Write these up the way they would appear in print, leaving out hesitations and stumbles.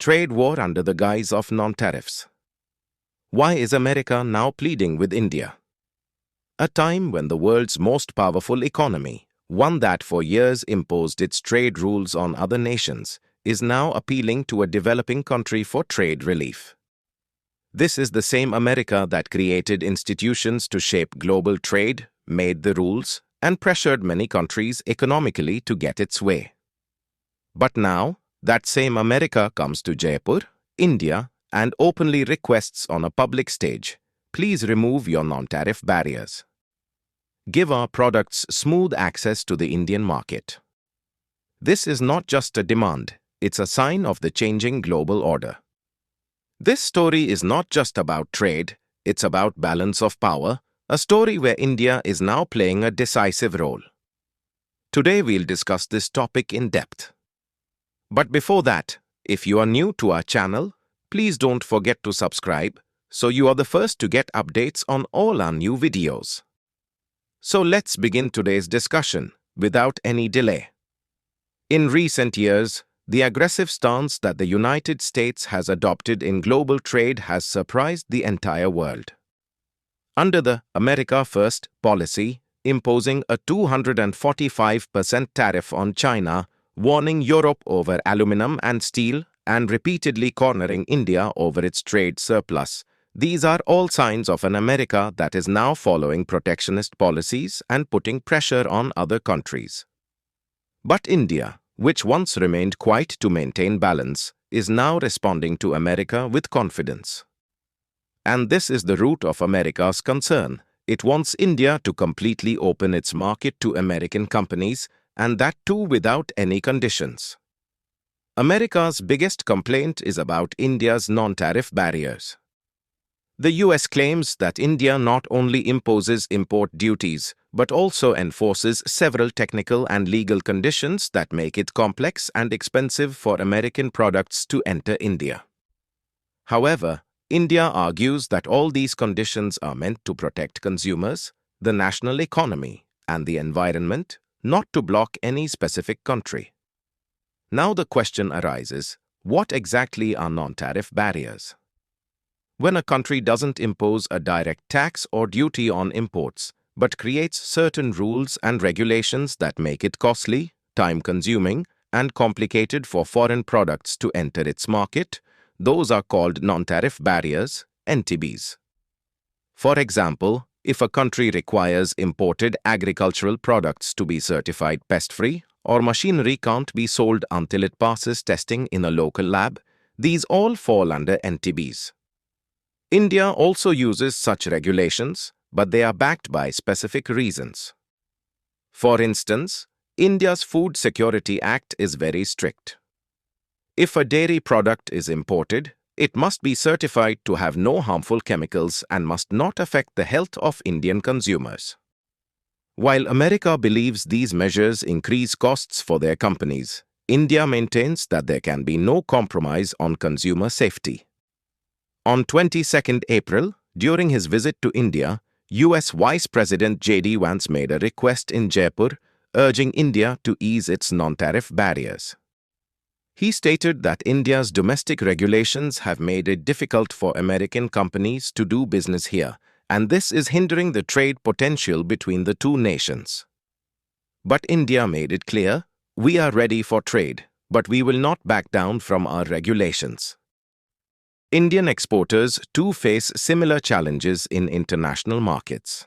Trade war under the guise of non-tariffs. Why is America now pleading with India? A time when the world's most powerful economy, one that for years imposed its trade rules on other nations, is now appealing to a developing country for trade relief. This is the same America that created institutions to shape global trade, made the rules, and pressured many countries economically to get its way. But now, that same America comes to Jaipur, India, and openly requests on a public stage, please remove your non-tariff barriers. Give our products smooth access to the Indian market. This is not just a demand, it's a sign of the changing global order. This story is not just about trade, it's about balance of power, a story where India is now playing a decisive role. Today we'll discuss this topic in depth. But before that, if you are new to our channel, please don't forget to subscribe so you are the first to get updates on all our new videos. So let's begin today's discussion without any delay. In recent years, the aggressive stance that the United States has adopted in global trade has surprised the entire world. Under the America First policy, imposing a 245% tariff on China, warning Europe over aluminum and steel, and repeatedly cornering India over its trade surplus, these are all signs of an America that is now following protectionist policies and putting pressure on other countries. But India, which once remained quiet to maintain balance, is now responding to America with confidence. And this is the root of America's concern. It wants India to completely open its market to American companies, and that too without any conditions. America's biggest complaint is about India's non-tariff barriers. The US claims that India not only imposes import duties, but also enforces several technical and legal conditions that make it complex and expensive for American products to enter India. However, India argues that all these conditions are meant to protect consumers, the national economy, and the environment, not to block any specific country. Now the question arises, what exactly are non-tariff barriers? When a country doesn't impose a direct tax or duty on imports, but creates certain rules and regulations that make it costly, time-consuming, and complicated for foreign products to enter its market, those are called non-tariff barriers, NTBs. For example, if a country requires imported agricultural products to be certified pest-free, or machinery can't be sold until it passes testing in a local lab, these all fall under NTBs. India also uses such regulations, but they are backed by specific reasons. For instance, India's Food Security Act is very strict. If a dairy product is imported, it must be certified to have no harmful chemicals and must not affect the health of Indian consumers. While America believes these measures increase costs for their companies, India maintains that there can be no compromise on consumer safety. On 22nd April, during his visit to India, US Vice President J.D. Vance made a request in Jaipur, urging India to ease its non-tariff barriers. He stated that India's domestic regulations have made it difficult for American companies to do business here, and this is hindering the trade potential between the two nations. But India made it clear, we are ready for trade, but we will not back down from our regulations. Indian exporters too face similar challenges in international markets.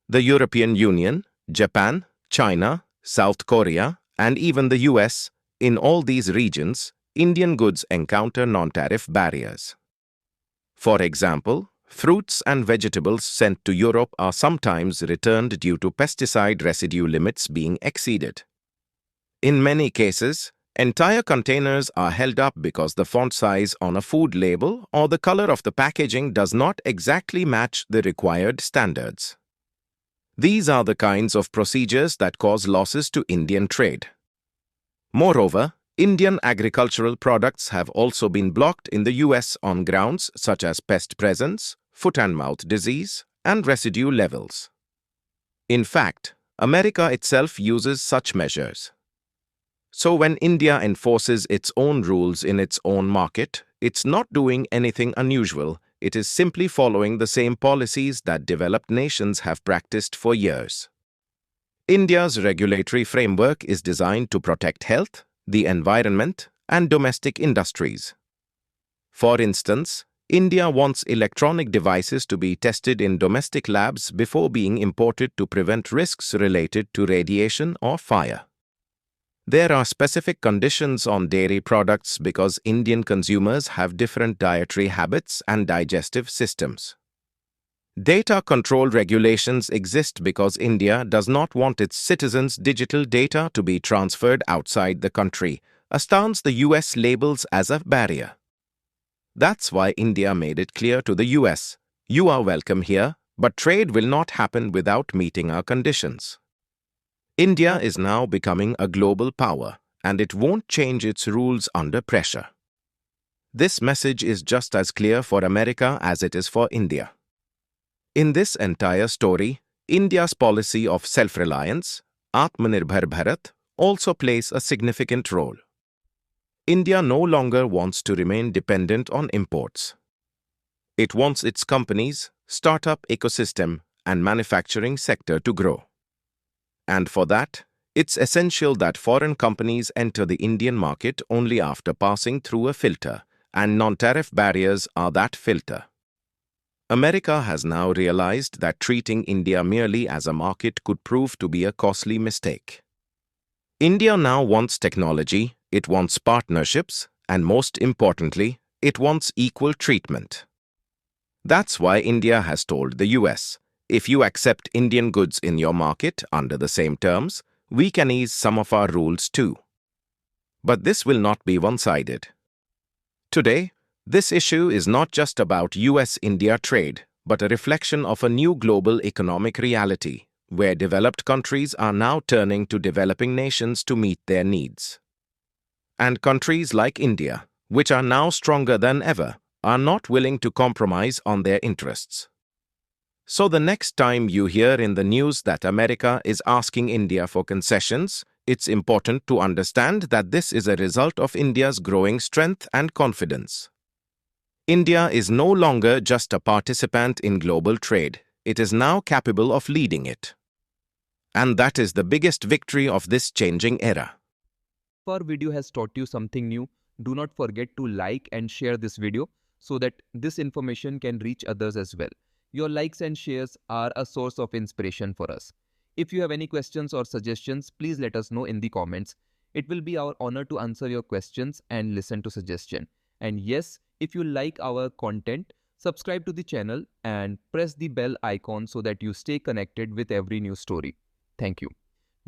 The European Union, Japan, China, South Korea, and even the US, in all these regions, Indian goods encounter non-tariff barriers. For example, fruits and vegetables sent to Europe are sometimes returned due to pesticide residue limits being exceeded. In many cases, entire containers are held up because the font size on a food label or the color of the packaging does not exactly match the required standards. These are the kinds of procedures that cause losses to Indian trade. Moreover, Indian agricultural products have also been blocked in the US on grounds such as pest presence, foot and mouth disease, and residue levels. In fact, America itself uses such measures. So when India enforces its own rules in its own market, it's not doing anything unusual. It is simply following the same policies that developed nations have practiced for years. India's regulatory framework is designed to protect health, the environment, and domestic industries. For instance, India wants electronic devices to be tested in domestic labs before being imported to prevent risks related to radiation or fire. There are specific conditions on dairy products because Indian consumers have different dietary habits and digestive systems. Data control regulations exist because India does not want its citizens' digital data to be transferred outside the country, a stance the US labels as a barrier. That's why India made it clear to the US, "You are welcome here, but trade will not happen without meeting our conditions." India is now becoming a global power, and it won't change its rules under pressure. This message is just as clear for America as it is for India. In this entire story, India's policy of self-reliance, Atmanirbhar Bharat, also plays a significant role. India no longer wants to remain dependent on imports. It wants its companies, startup ecosystem, and manufacturing sector to grow. And for that, it's essential that foreign companies enter the Indian market only after passing through a filter, and non-tariff barriers are that filter. America has now realized that treating India merely as a market could prove to be a costly mistake. India now wants technology, it wants partnerships, and most importantly, it wants equal treatment. That's why India has told the US, "If you accept Indian goods in your market under the same terms, we can ease some of our rules too." But this will not be one-sided. Today, this issue is not just about US-India trade, but a reflection of a new global economic reality, where developed countries are now turning to developing nations to meet their needs. And countries like India, which are now stronger than ever, are not willing to compromise on their interests. So the next time you hear in the news that America is asking India for concessions, it's important to understand that this is a result of India's growing strength and confidence. India is no longer just a participant in global trade. It is now capable of leading it. And that is the biggest victory of this changing era. If our video has taught you something new, do not forget to like and share this video so that this information can reach others as well. Your likes and shares are a source of inspiration for us. If you have any questions or suggestions, please let us know in the comments. It will be our honor to answer your questions and listen to suggestions. And yes, if you like our content, subscribe to the channel and press the bell icon so that you stay connected with every new story. Thank you.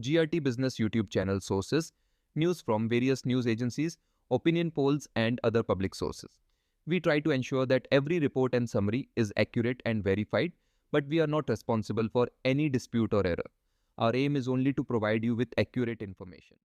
GRT Business YouTube channel sources: news from various news agencies, opinion polls, and other public sources. We try to ensure that every report and summary is accurate and verified, but we are not responsible for any dispute or error. Our aim is only to provide you with accurate information.